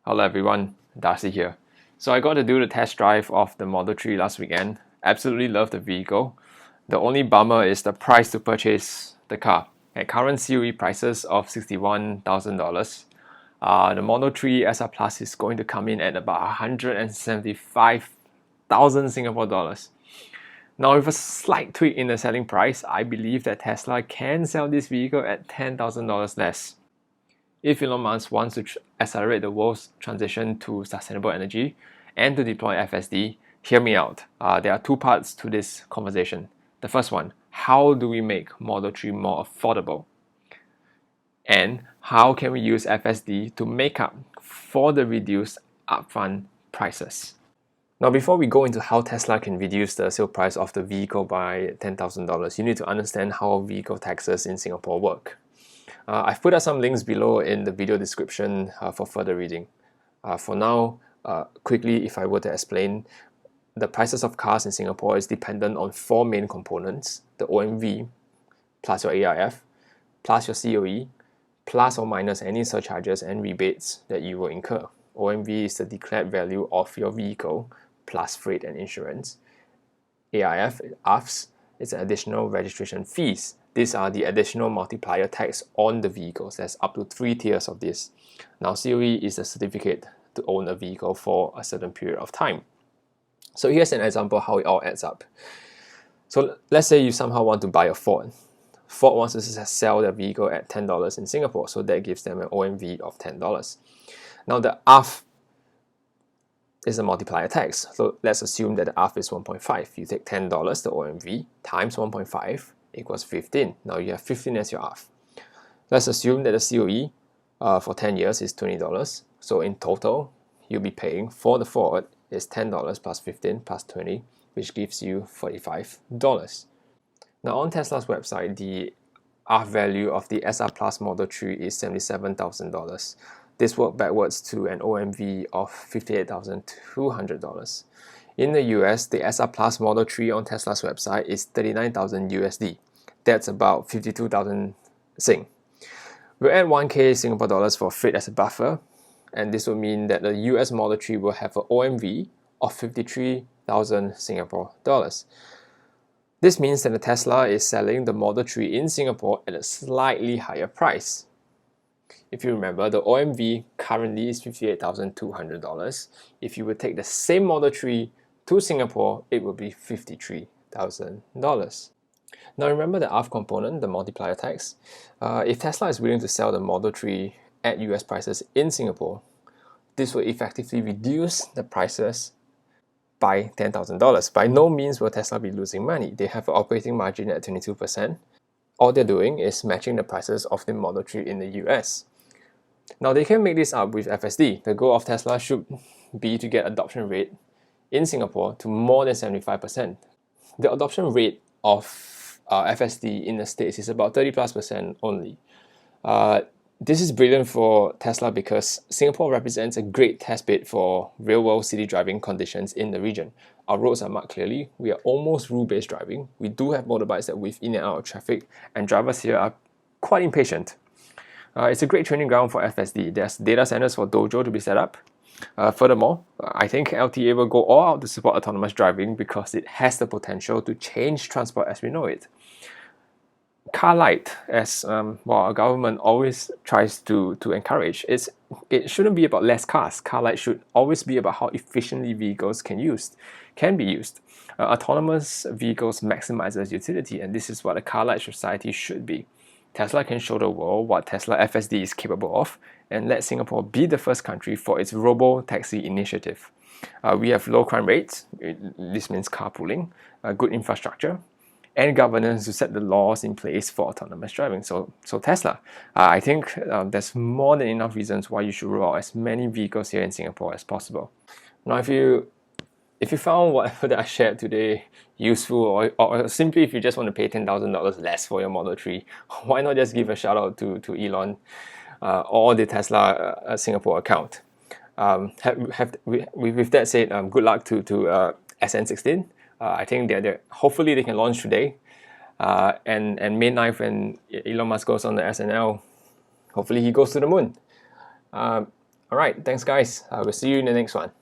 Hello everyone, Darcy here. So I got to do the test drive of the Model 3 last weekend. Absolutely love the vehicle. The only bummer is the price to purchase the car. At current COE prices of $61,000, the Model 3 SR Plus is going to come in at about 175,000 Singapore dollars. Now, with a slight tweak in the selling price, I believe that Tesla can sell this vehicle at $10,000 less. If Elon Musk wants to accelerate the world's transition to sustainable energy and to deploy FSD, hear me out. There are two parts to this conversation. The first one, how do we make Model 3 more affordable? And how can we use FSD to make up for the reduced upfront prices? Now, before we go into how Tesla can reduce the sale price of the vehicle by $10,000, you need to understand how vehicle taxes in Singapore work. I've put up some links below in the video description for further reading. For now, quickly, if I were to explain, the prices of cars in Singapore is dependent on four main components: the OMV, plus your ARF, plus your COE, plus or minus any surcharges and rebates that you will incur. OMV is the declared value of your vehicle, plus freight and insurance. ARFs, is additional registration fees. These are the additional multiplier tax on the vehicles. There's up to 3 tiers of this. Now, COE is a certificate to own a vehicle for a certain period of time. So here's an example how it all adds up. So let's say you somehow want to buy a Ford. Ford wants to sell their vehicle at $10 in Singapore, so that gives them an OMV of $10. Now the ARF is a multiplier tax. So let's assume that the ARF is 1.5. You take $10, the OMV, times 1.5 equals 15. Now you have 15 as your ARF. Let's assume that the COE for 10 years is $20. So in total, you'll be paying for the Ford is $10 plus 15 plus 20, which gives you $45. Now on Tesla's website, the ARF value of the SR Plus Model 3 is $77,000. This works backwards to an OMV of $58,200. In the US, the SR Plus Model 3 on Tesla's website is $39,000 USD. That's about 52,000 Sing. We'll add 1K Singapore dollars for freight as a buffer, and this will mean that the US Model 3 will have an OMV of 53,000 Singapore dollars. This means that the Tesla is selling the Model 3 in Singapore at a slightly higher price. If you remember, the OMV currently is $58,200. If you would take the same Model 3 to Singapore, it would be $53,000. Now remember the ARF component, the multiplier tax. If Tesla is willing to sell the Model 3 at US prices in Singapore, this will effectively reduce the prices by $10,000. By no means will Tesla be losing money. They have an operating margin at 22%. All they're doing is matching the prices of the Model 3 in the US. Now they can make this up with FSD. The goal of Tesla should be to get adoption rate in Singapore to more than 75%. The adoption rate of FSD in the States is about 30+% only. This is brilliant for Tesla because Singapore represents a great test bed for real-world city driving conditions in the region. Our roads are marked clearly. We are almost rule-based driving. We do have motorbikes that weave in and out of traffic, and drivers here are quite impatient. It's a great training ground for FSD. There's data centers for Dojo to be set up. Furthermore, I think LTA will go all out to support autonomous driving because it has the potential to change transport as we know it. Car light, as our government always tries to encourage, it shouldn't be about less cars. Car light should always be about how efficiently vehicles can be used. Autonomous vehicles maximizes utility, and this is what a car light society should be. Tesla can show the world what Tesla FSD is capable of and let Singapore be the first country for its robo-taxi initiative. We have low crime rates, this means carpooling, good infrastructure, and governance to set the laws in place for autonomous driving. So Tesla, I think there's more than enough reasons why you should roll out as many vehicles here in Singapore as possible. Now, if you found whatever that I shared today useful, or simply if you just want to pay $10,000 less for your Model 3, why not just give a shout out to Elon or the Tesla Singapore account. With that said, good luck to SN16. I think hopefully they can launch today. And May 9th, when Elon Musk goes on the SNL, hopefully he goes to the moon. All Alright, thanks guys. I will see you in the next one.